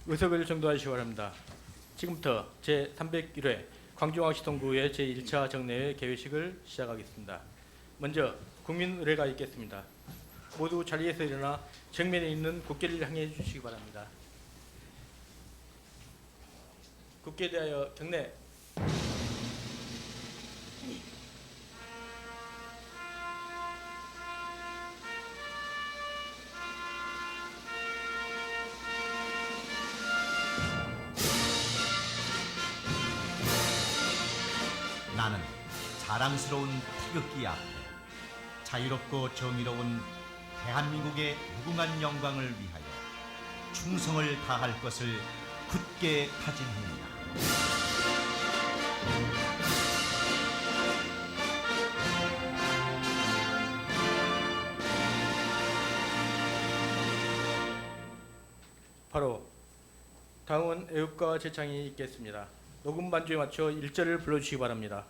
의석을 정도하시기 바랍니다. 지금부터 제301회 광주광역시 동구의 제1차 정례회 개회식을 시작하겠습니다. 먼저 국민의례가 있겠습니다. 모두 자리에서 일어나 정면에 있는 국기를 향해 주시기 바랍니다. 국기에 대하여 경례. 나는 자랑스러운 태극기 앞에 자유롭고 정의로운 대한민국의 무궁한 영광을 위하여 충성을 다할 것을 굳게 다짐합니다. 바로 다음은 애국가 제창이 있겠습니다. 녹음 반주에 맞춰 1절을 불러주시기 바랍니다.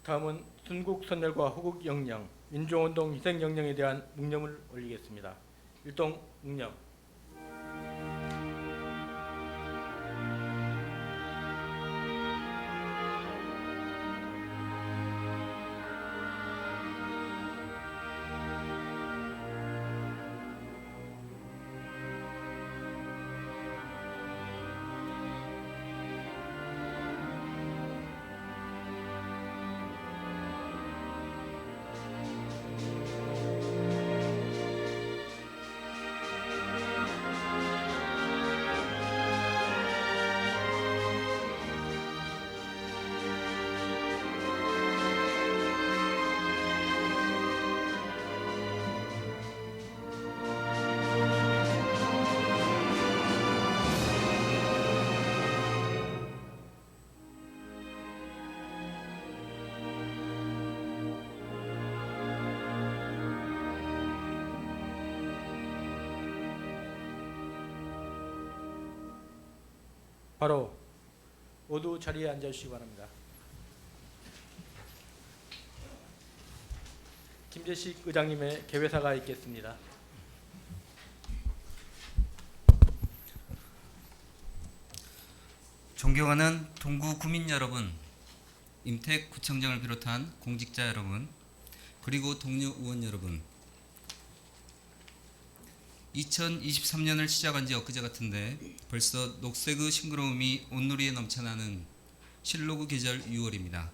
다음은 순국 선열과 호국 영령, 민주운동 희생 영령에 대한 묵념을 올리겠습니다. 일동 묵념. 바로 모두 자리에 앉아주시기 바랍니다. 김재식 의장님의 개회사가 있겠습니다. 존경하는 동구 구민 여러분, 임택 구청장을 비롯한 공직자 여러분, 그리고 동료 의원 여러분, 2023년을 시작한 지 엊그제 같은데 벌써 녹색의 싱그러움이 온누리에 넘쳐나는 실로그 계절 6월입니다.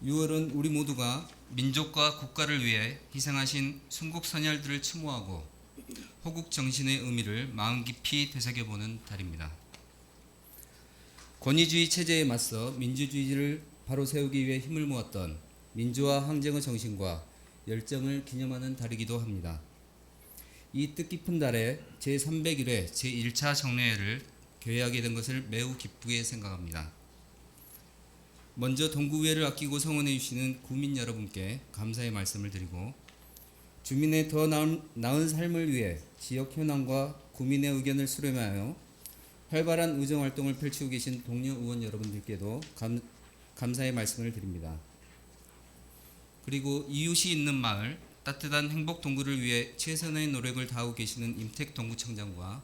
6월은 우리 모두가 민족과 국가를 위해 희생하신 순국 선열들을 추모하고 호국 정신의 의미를 마음 깊이 되새겨보는 달입니다. 권위주의 체제에 맞서 민주주의를 바로 세우기 위해 힘을 모았던 민주화 항쟁의 정신과 열정을 기념하는 달이기도 합니다. 이 뜻깊은 달에 제301회 제1차 정례회를 개회하게 된 것을 매우 기쁘게 생각합니다. 먼저 동구의회를 아끼고 성원해 주시는 구민 여러분께 감사의 말씀을 드리고, 주민의 더 나은 삶을 위해 지역 현안과 구민의 의견을 수렴하여 활발한 의정활동을 펼치고 계신 동료 의원 여러분들께도 감사의 말씀을 드립니다. 그리고 이웃이 있는 마을, 따뜻한 행복 동구를 위해 최선의 노력을 다하고 계시는 임택 동구청장과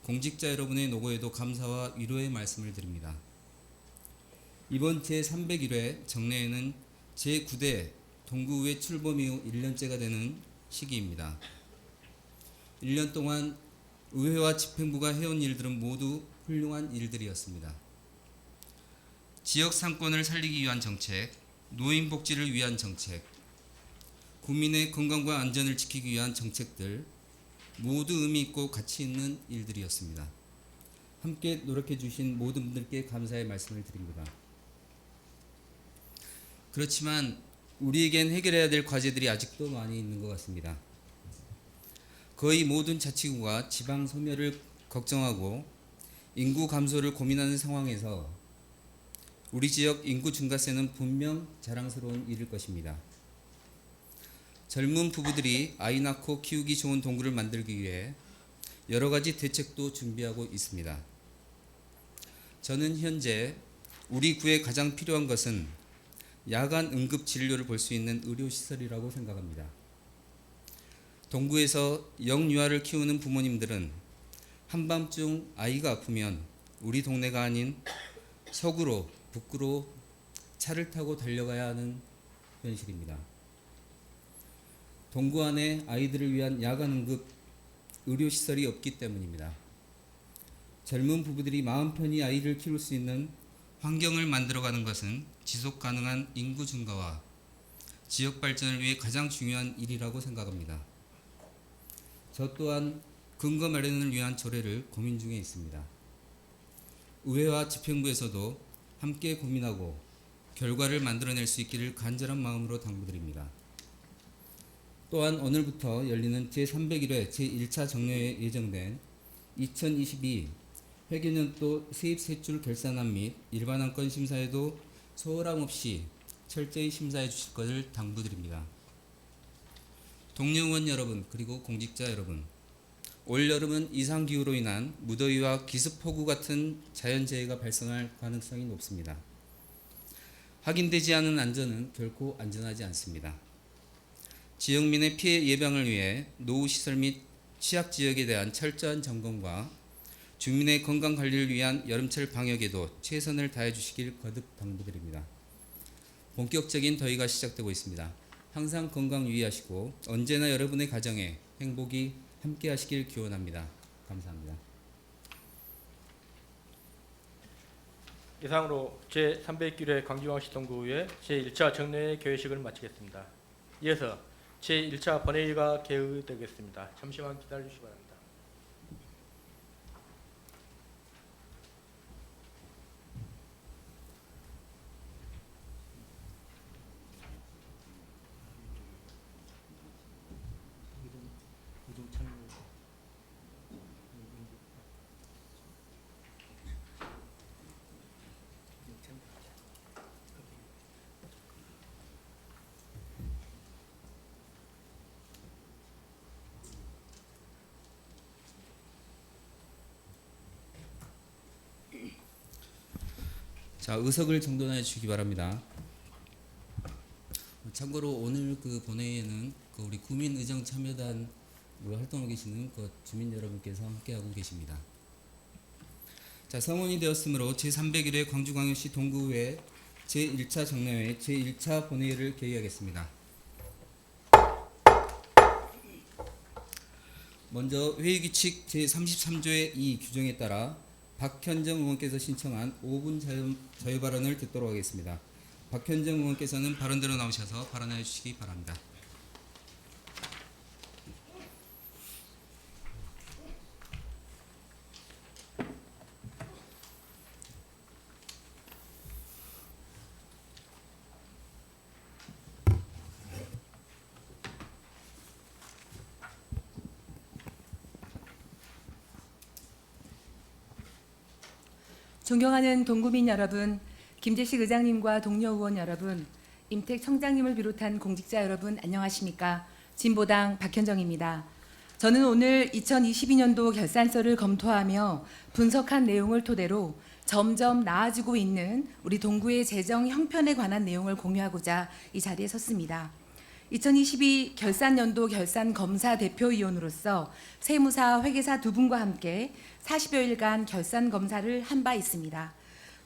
공직자 여러분의 노고에도 감사와 위로의 말씀을 드립니다. 이번 제301회 정례회는 제9대 동구의회 출범 이후 1년째가 되는 시기입니다. 1년 동안 의회와 집행부가 해온 일들은 모두 훌륭한 일들이었습니다. 지역 상권을 살리기 위한 정책, 노인 복지를 위한 정책, 국민의 건강과 안전을 지키기 위한 정책들 모두 의미 있고 가치 있는 일들이었습니다. 함께 노력해 주신 모든 분들께 감사의 말씀을 드립니다. 그렇지만 우리에겐 해결해야 될 과제들이 아직도 많이 있는 것 같습니다. 거의 모든 자치구가 지방 소멸을 걱정하고 인구 감소를 고민하는 상황에서 우리 지역 인구 증가세는 분명 자랑스러운 일일 것입니다. 젊은 부부들이 아이 낳고 키우기 좋은 동구를 만들기 위해 여러 가지 대책도 준비하고 있습니다. 저는 현재 우리 구에 가장 필요한 것은 야간 응급 진료를 볼 수 있는 의료시설이라고 생각합니다. 동구에서 영유아를 키우는 부모님들은 한밤중 아이가 아프면 우리 동네가 아닌 서구로 북구로 차를 타고 달려가야 하는 현실입니다. 동구 안에 아이들을 위한 야간 응급 의료시설이 없기 때문입니다. 젊은 부부들이 마음 편히 아이를 키울 수 있는 환경을 만들어가는 것은 지속 가능한 인구 증가와 지역 발전을 위해 가장 중요한 일이라고 생각합니다. 저 또한 근거 마련을 위한 조례를 고민 중에 있습니다. 의회와 집행부에서도 함께 고민하고 결과를 만들어낼 수 있기를 간절한 마음으로 당부드립니다. 또한 오늘부터 열리는 제301회 제1차 정례회에 예정된 2022 회계년도 세입세출 결산안 및 일반안건 심사에도 소홀함 없이 철저히 심사해 주실 것을 당부드립니다. 동료 의원 여러분 그리고 공직자 여러분, 올 여름은 이상기후로 인한 무더위와 기습폭우 같은 자연재해가 발생할 가능성이 높습니다. 확인되지 않은 안전은 결코 안전하지 않습니다. 지역민의 피해 예방을 위해 노후시설 및 취약지역에 대한 철저한 점검과 주민의 건강관리를 위한 여름철 방역에도 최선을 다해 주시길 거듭 당부드립니다. 본격적인 더위가 시작되고 있습니다. 항상 건강 유의하시고 언제나 여러분의 가정에 행복이 함께 하시길 기원합니다. 감사합니다. 이상으로 제301회 광주광시 동구의회 제1차 정례회 개회식을 마치겠습니다. 이어서 제1차 본회의가 개의되겠습니다. 잠시만 기다려주시기 바랍니다. 자, 의석을 정돈해 주시기 바랍니다. 참고로 오늘 그 본회의에는 그 우리 구민의정 참여단으로 활동하고 계시는 그 주민 여러분께서 함께하고 계십니다. 자, 성원이 되었으므로 제301회 광주광역시 동구의회 제1차 정례회 제1차 본회의를 개의하겠습니다. 먼저 회의규칙 제33조의 2 규정에 따라 박현정 의원께서 신청한 5분 자유 발언을 듣도록 하겠습니다. 박현정 의원께서는 발언대로 나오셔서 발언해 주시기 바랍니다. 존경하는 동구민 여러분, 김재식 의장님과 동료 의원 여러분, 임택 청장님을 비롯한 공직자 여러분 안녕하십니까? 진보당 박현정입니다. 저는 오늘 2022년도 결산서를 검토하며 분석한 내용을 토대로 점점 나아지고 있는 우리 동구의 재정 형편에 관한 내용을 공유하고자 이 자리에 섰습니다. 2022 결산연도 결산검사 대표위원으로서 세무사, 회계사 두 분과 함께 40여일간 결산검사를 한 바 있습니다.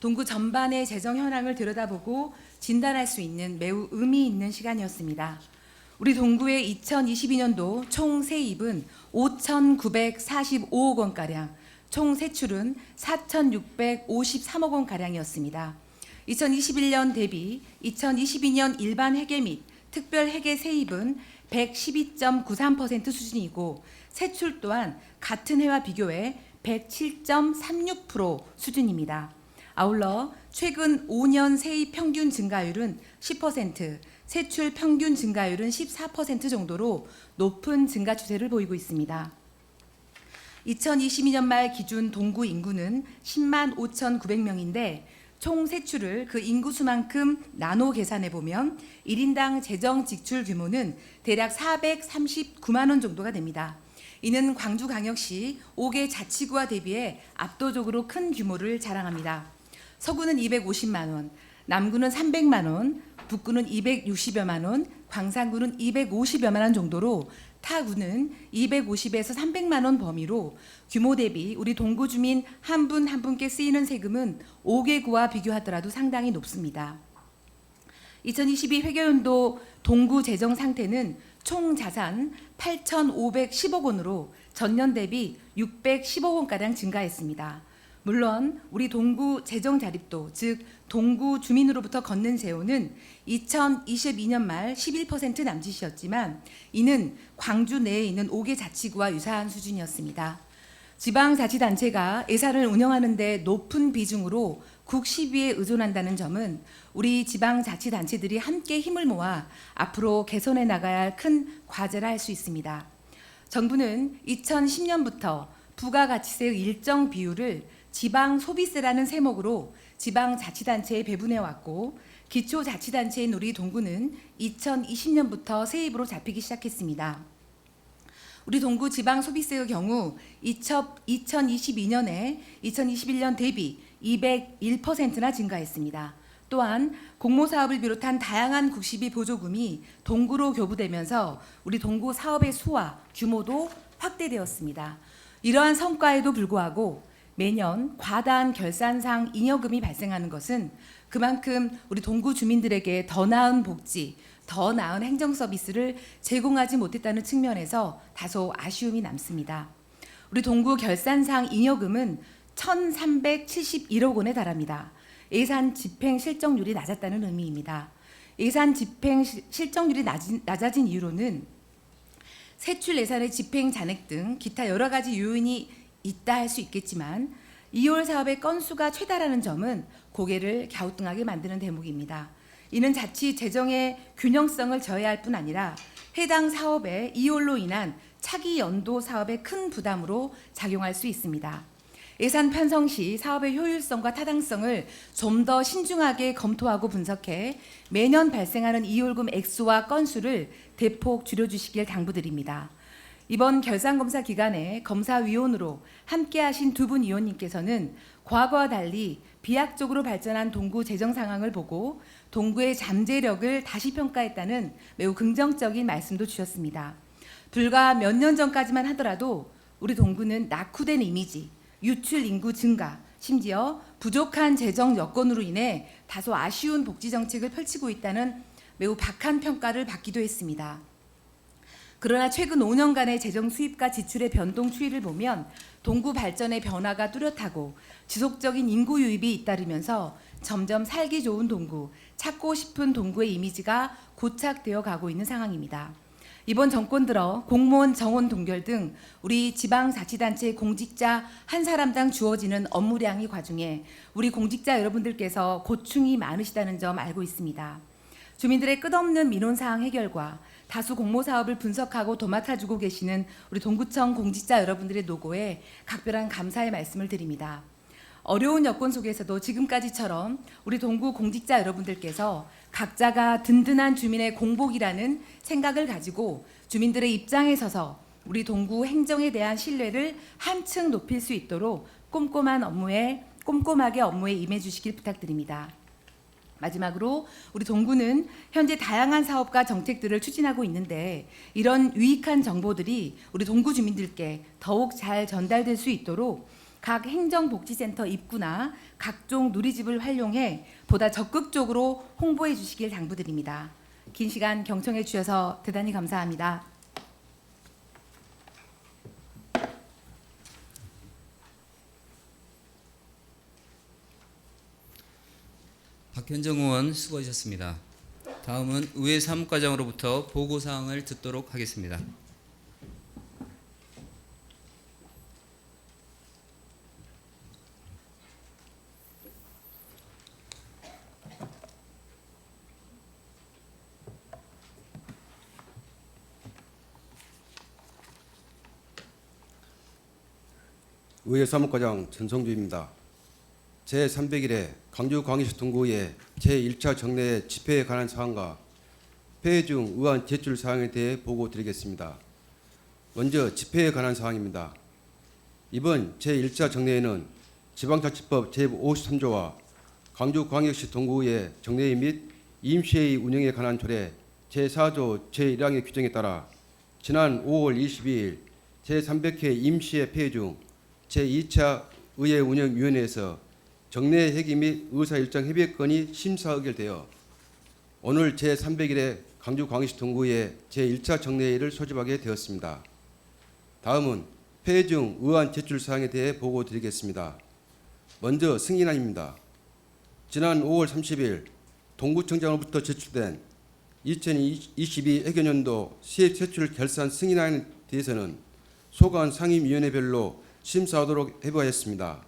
동구 전반의 재정 현황을 들여다보고 진단할 수 있는 매우 의미 있는 시간이었습니다. 우리 동구의 2022년도 총 세입은 5,945억 원가량, 총 세출은 4,653억 원가량이었습니다. 2021년 대비 2022년 일반 회계 및 특별 회계 세입은 112.93% 수준이고 세출 또한 같은 해와 비교해 107.36% 수준입니다. 아울러 최근 5년 세입 평균 증가율은 10%, 세출 평균 증가율은 14% 정도로 높은 증가 추세를 보이고 있습니다. 2022년 말 기준 동구 인구는 10만 5,900명인데 총 세출을 그 인구수만큼 나눠 계산해 보면 1인당 재정 지출 규모는 대략 439만 원 정도가 됩니다. 이는 광주광역시 5개 자치구와 대비해 압도적으로 큰 규모를 자랑합니다. 서구는 250만 원, 남구는 300만 원, 북구는 260여만 원, 광산구는 250여만 원 정도로 타구는 250에서 300만 원 범위로 규모 대비 우리 동구 주민 한 분 한 분께 쓰이는 세금은 5개 구와 비교하더라도 상당히 높습니다. 2022 회계연도 동구 재정 상태는 총 자산 8,510억 원으로 전년 대비 610억 원가량 증가했습니다. 물론 우리 동구 재정 자립도, 즉 동구 주민으로부터 걷는 세호는 2022년 말 11% 남짓이었지만 이는 광주 내에 있는 5개 자치구와 유사한 수준이었습니다. 지방자치단체가 예산을 운영하는 데 높은 비중으로 국시비에 의존한다는 점은 우리 지방자치단체들이 함께 힘을 모아 앞으로 개선해 나가야 할 큰 과제라 할 수 있습니다. 정부는 2010년부터 부가가치세의 일정 비율을 지방소비세라는 세목으로 지방자치단체에 배분해 왔고 기초자치단체인 우리 동구는 2020년부터 세입으로 잡히기 시작했습니다. 우리 동구 지방소비세의 경우 2022년에 2021년 대비 201%나 증가했습니다. 또한 공모사업을 비롯한 다양한 국시비 보조금이 동구로 교부되면서 우리 동구 사업의 수와 규모도 확대되었습니다. 이러한 성과에도 불구하고 매년 과다한 결산상 잉여금이 발생하는 것은 그만큼 우리 동구 주민들에게 더 나은 복지, 더 나은 행정 서비스를 제공하지 못했다는 측면에서 다소 아쉬움이 남습니다. 우리 동구 결산상 잉여금은 1,371억 원에 달합니다. 예산 집행 실정률이 낮았다는 의미입니다. 예산 집행 실정률이 낮아진 이유로는 세출 예산의 집행 잔액 등 기타 여러 가지 요인이 있다 할 수 있겠지만 2월 사업의 건수가 최다라는 점은 고개를 갸우뚱하게 만드는 대목입니다. 이는 자칫 재정의 균형성을 저해할 뿐 아니라 해당 사업의 2월로 인한 차기 연도 사업에 큰 부담으로 작용할 수 있습니다. 예산 편성 시 사업의 효율성과 타당성을 좀 더 신중하게 검토하고 분석해 매년 발생하는 이월금 액수와 건수를 대폭 줄여주시길 당부드립니다. 이번 결산검사 기간에 검사위원으로 함께하신 두 분 위원님께서는 과거와 달리 비약적으로 발전한 동구 재정 상황을 보고 동구의 잠재력을 다시 평가했다는 매우 긍정적인 말씀도 주셨습니다. 불과 몇 년 전까지만 하더라도 우리 동구는 낙후된 이미지, 유출 인구 증가, 심지어 부족한 재정 여건으로 인해 다소 아쉬운 복지 정책을 펼치고 있다는 매우 박한 평가를 받기도 했습니다. 그러나 최근 5년간의 재정 수입과 지출의 변동 추이를 보면 동구 발전의 변화가 뚜렷하고 지속적인 인구 유입이 잇따르면서 점점 살기 좋은 동구, 찾고 싶은 동구의 이미지가 고착되어 가고 있는 상황입니다. 이번 정권 들어 공무원 정원 동결 등 우리 지방자치단체 공직자 한 사람당 주어지는 업무량이 과중해 우리 공직자 여러분들께서 고충이 많으시다는 점 알고 있습니다. 주민들의 끝없는 민원사항 해결과 다수 공모사업을 분석하고 도맡아주고 계시는 우리 동구청 공직자 여러분들의 노고에 각별한 감사의 말씀을 드립니다. 어려운 여건 속에서도 지금까지처럼 우리 동구 공직자 여러분들께서 각자가 든든한 주민의 공복이라는 생각을 가지고 주민들의 입장에 서서 우리 동구 행정에 대한 신뢰를 한층 높일 수 있도록 꼼꼼하게 업무에 임해 주시길 부탁드립니다. 마지막으로 우리 동구는 현재 다양한 사업과 정책들을 추진하고 있는데 이런 유익한 정보들이 우리 동구 주민들께 더욱 잘 전달될 수 있도록 각 행정복지센터 입구나 각종 누리집을 활용해 보다 적극적으로 홍보해 주시길 당부드립니다. 긴 시간 경청해 주셔서 대단히 감사합니다. 박현정 의원 수고하셨습니다. 다음은 의회 사무과장으로부터 보고사항을 듣도록 하겠습니다. 의회 사무과장 전성주입니다. 제301회 광주광역시 동구의 제1차 정례 집회에 관한 사항과 폐회 중 의안 제출 사항에 대해 보고 드리겠습니다. 먼저 집회에 관한 사항입니다. 이번 제1차 정례에는 지방자치법 제53조와 광주광역시 동구의 정례회 및 임시회의 운영에 관한 조례 제4조 제1항의 규정에 따라 지난 5월 22일 제300회 임시회 폐회 중 제2차 의회 운영위원회에서 정례 회기 및 의사일정 협의건이 심사 의결되어 오늘 제301회 광주광역시 동구의 제1차 정례회를 소집하게 되었습니다. 다음은 폐회 중 의안 제출 사항에 대해 보고 드리겠습니다. 먼저 승인안입니다. 지난 5월 30일 동구청장으로부터 제출된 2022 회계연도 세입 세출 결산 승인안에 대해서는 소관 상임위원회별로 심사하도록 해부하였습니다.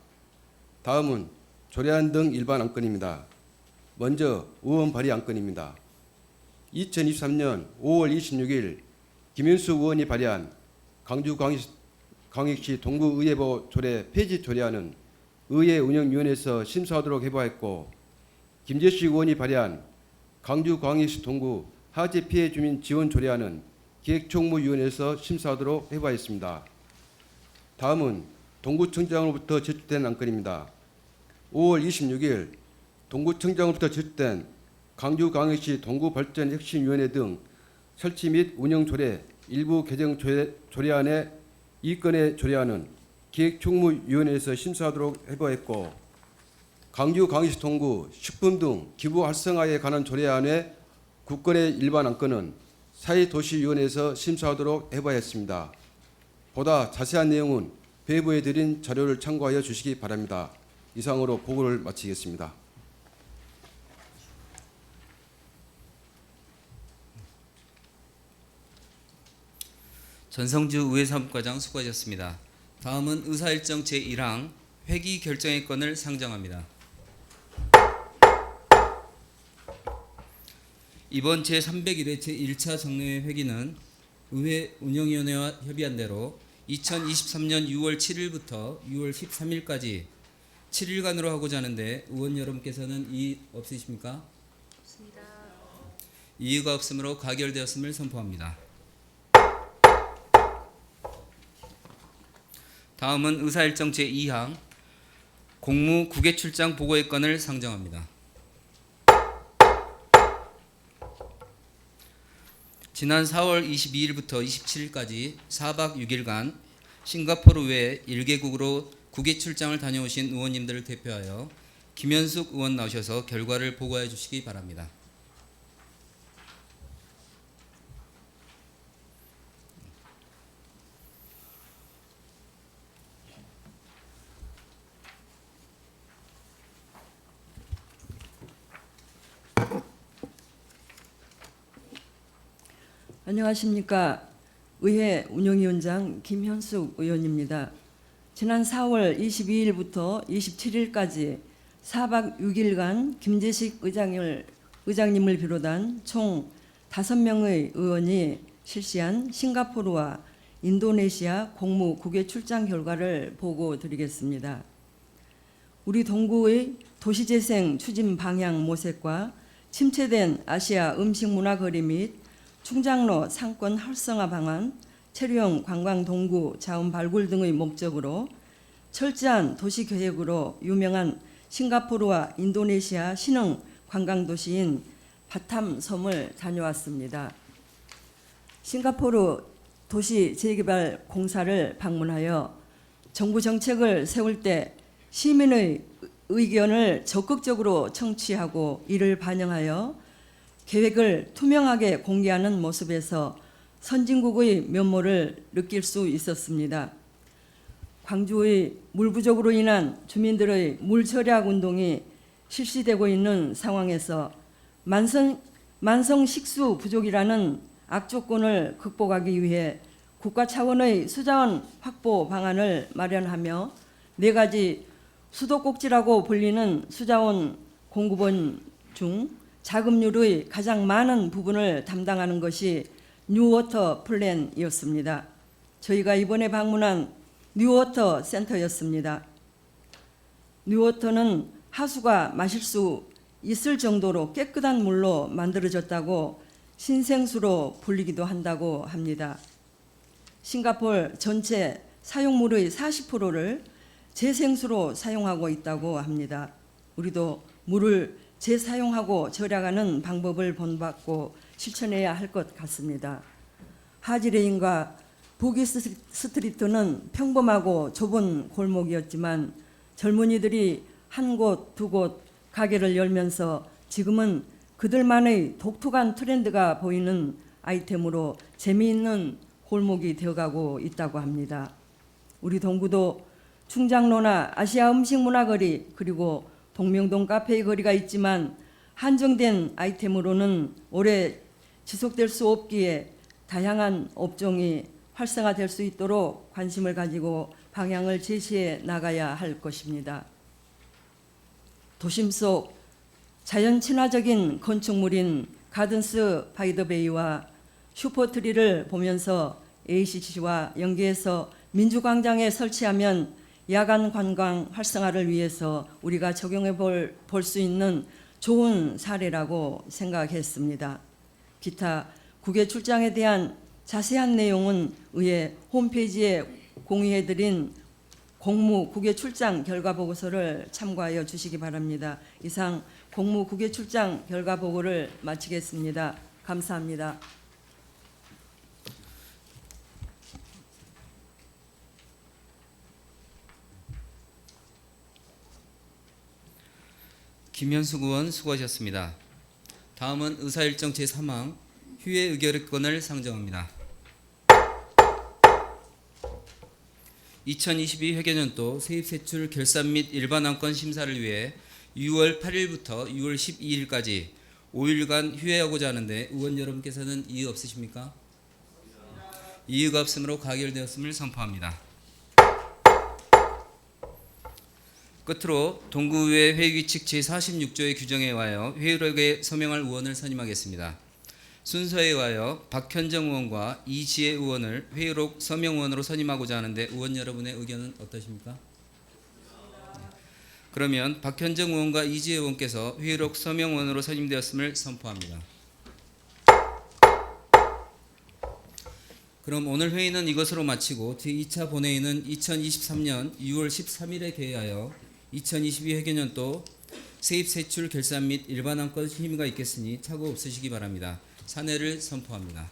다음은 조례안 등 일반 안건입니다. 먼저 의원 발의 안건입니다. 2023년 5월 26일 김현수 의원이 발의한 광주광역시 동구의회보 조례 폐지 조례안은 의회 운영위원회에서 심사하도록 해부하였고 김재식 의원이 발의한 광주광역시 동구 하재 피해 주민 지원 조례안은 기획총무위원회에서 심사하도록 해부하였습니다. 다음은 동구청장으로부터 제출된 안건입니다. 5월 26일 동구청장으로부터 제출된 광주광역시 동구발전혁신위원회 등 설치 및 운영 조례 일부 개정 조례안의 이 건의 조례안은 기획총무위원회에서 심사하도록 해부했고 광주광역시 동구 식품 등 기부 활성화에 관한 조례안의 9건의 일반 안건은 사회도시위원회에서 심사하도록 해부하였습니다. 보다 자세한 내용은 배부에 드린 자료를 참고하여 주시기 바랍니다. 이상으로 보고를 마치겠습니다. 전성주 의회 사무과장 수고하셨습니다. 다음은 의사일정 제1항 회기 결정의 건을 상정합니다. 이번 제301회 제1차 정례회 회기는 의회 운영위원회와 협의한 대로 2023년 6월 7일부터 6월 13일까지 7일간으로 하고자 하는데 의원 여러분께서는 이의 없으십니까? 없습니다. 이의가 없으므로 가결되었음을 선포합니다. 다음은 의사일정 제2항 공무 국외 출장 보고의 건을 상정합니다. 지난 4월 22일부터 27일까지 4박 6일간 싱가포르 외 1개국으로 국외 출장을 다녀오신 의원님들을 대표하여 김현숙 의원 나오셔서 결과를 보고해 주시기 바랍니다. 안녕하십니까. 의회 운영위원장 김현숙 의원입니다. 지난 4월 22일부터 27일까지 4박 6일간 김재식 의장님을 비롯한 총 5명의 의원이 실시한 싱가포르와 인도네시아 공무 국외 출장 결과를 보고 드리겠습니다. 우리 동구의 도시재생 추진 방향 모색과 침체된 아시아 음식 문화 거리 및 충장로 상권 활성화 방안, 체류형 관광 동구 자원 발굴 등의 목적으로 철저한 도시 계획으로 유명한 싱가포르와 인도네시아 신흥 관광도시인 바탐 섬을 다녀왔습니다. 싱가포르 도시 재개발 공사를 방문하여 정부 정책을 세울 때 시민의 의견을 적극적으로 청취하고 이를 반영하여 계획을 투명하게 공개하는 모습에서 선진국의 면모를 느낄 수 있었습니다. 광주의 물 부족으로 인한 주민들의 물 절약 운동이 실시되고 있는 상황에서 만성 식수 부족이라는 악조건을 극복하기 위해 국가 차원의 수자원 확보 방안을 마련하며 4가지 수도꼭지라고 불리는 수자원 공급원 중 자금률의 가장 많은 부분을 담당하는 것이 뉴워터 플랜이었습니다. 저희가 이번에 방문한 뉴워터 센터였습니다. 뉴워터는 하수가 마실 수 있을 정도로 깨끗한 물로 만들어졌다고 신생수로 불리기도 한다고 합니다. 싱가포르 전체 사용물의 40%를 재생수로 사용하고 있다고 합니다. 우리도 물을 재사용하고 절약하는 방법을 본받고 실천해야 할 것 같습니다. 하지레인과 부기 스트리트는 평범하고 좁은 골목이었지만 젊은이들이 한 곳, 두 곳 가게를 열면서 지금은 그들만의 독특한 트렌드가 보이는 아이템으로 재미있는 골목이 되어가고 있다고 합니다. 우리 동구도 충장로나 아시아 음식문화거리 그리고 동명동 카페의 거리가 있지만 한정된 아이템으로는 오래 지속될 수 없기에 다양한 업종이 활성화될 수 있도록 관심을 가지고 방향을 제시해 나가야 할 것입니다. 도심 속 자연 친화적인 건축물인 가든스 바이 더 베이와 슈퍼트리를 보면서 ACC와 연계해서 민주광장에 설치하면 야간 관광 활성화를 위해서 우리가 적용해 볼 수 있는 좋은 사례라고 생각했습니다. 기타 국외 출장에 대한 자세한 내용은 의회 홈페이지에 공유해드린 공무 국외 출장 결과 보고서를 참고하여 주시기 바랍니다. 이상 공무 국외 출장 결과 보고를 마치겠습니다. 감사합니다. 김현숙 의원 수고하셨습니다. 다음은 의사일정 제3항 휴회 의결권을 상정합니다. 2022 회계년도 세입세출 결산 및 일반안건 심사를 위해 6월 8일부터 6월 12일까지 5일간 휴회하고자 하는데 의원 여러분께서는 이의 없으십니까? 이의가 없으므로 가결되었음을 선포합니다. 끝으로 동구의회 회의규칙 제46조의 규정에 의하여 회의록에 서명할 의원을 선임하겠습니다. 순서에 의하여 박현정 의원과 이지혜 의원을 회의록 서명 의원으로 선임하고자 하는데 의원 여러분의 의견은 어떠십니까? 그러면 박현정 의원과 이지혜 의원께서 회의록 서명 의원으로 선임되었음을 선포합니다. 그럼 오늘 회의는 이것으로 마치고 제2차 본회의는 2023년 6월 13일에 개회하여 2022 회계년도 세입세출 결산 및 일반안건 심의가 있겠으니 착오 없으시기 바랍니다. 사내를 선포합니다.